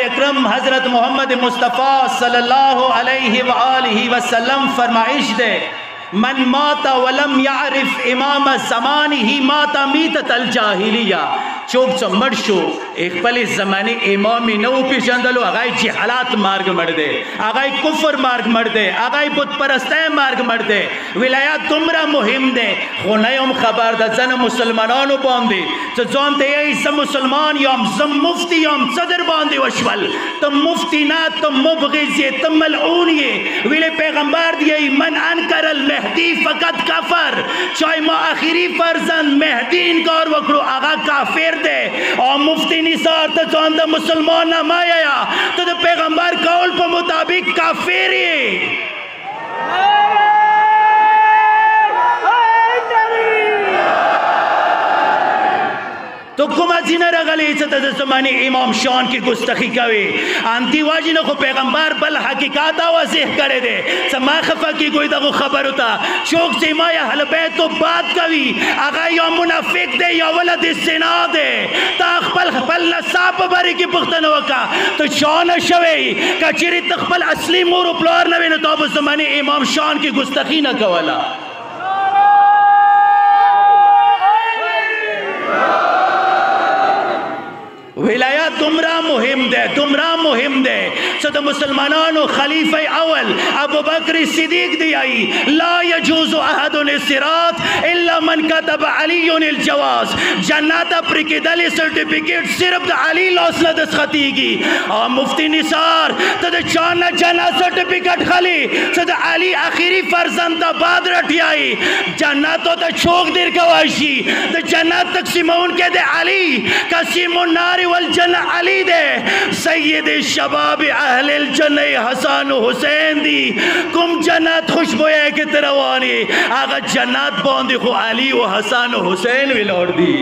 اکرم حضرت محمد مصطفیٰ صلی اللہ علیہ وآلہ وسلم فرمائش دے من مات ولم يعرف امام زمانه مات میتت الجاہلیہ چوک چو مڑ شو ایک پلی زمانی امامی نو پیشندلو آگائی جہالات مارگ مڑ دے آگائی کفر مارگ مڑ دے آگائی بت پرستے مارگ مڑ دے ولایات تمرا مہم دے خونیم خبر دا زن مسلمانانو باندی تو زون تے یہی زم مسلمان یام زم مفتی یام صدر باندی وشول تم مفتی نا تم مبغضی تم ملعونی ویلے پیغمبر دیئی من انکر المہدی فقط کفر چاہی ما آخری فرزند مہدی انکار وکرو آگا کافر دے اور مفتی نثار تا چاند مسلمان نمایا تو دا پیغمبر قول پا مطابق کافری تو کما زینہ رغلی چتا زمانی امام شان کی گستخی کوئی آنتی واجی نخو پیغمبر بل حقیقاتا واضح کرے دے سما خفا کی کوئی دا خبر ہوتا چوک سے ما یا حل بیت تو بات کوئی آگا یا منافق دے یا ولد السنا دے تا اخبل نصاب باری کی پختن وکا تو شان شوئی کچری تخبل اصلی مور اپلار نوی نتاب زمانی امام شان کی گستخی نہ کولا ولایات تمرا مہم دے صد مسلمانان و خلیفہ اول ابو بکر صدیق دیائی لا یجوز احد الصراط الا من کتب علی الجواز جنات پرکی دلی سرٹیفکیٹ صرف علی لوسنا دستخطی کی اور مفتی نثار تد چانا جنا سرٹیفکیٹ خلی صد علی آخری فرزند بعد رٹی آئی جناتو تا چھوک دیر گواشی تا جنات تقسیمون کے دے علی قسیم النار والجنہ علی دے سید شباب اہل الجنہ حسن و حسین دی کم جنات خوشبوئے کے تروانی آگا جنات باندی خو علی و حسن و حسین بھی لوڑ دی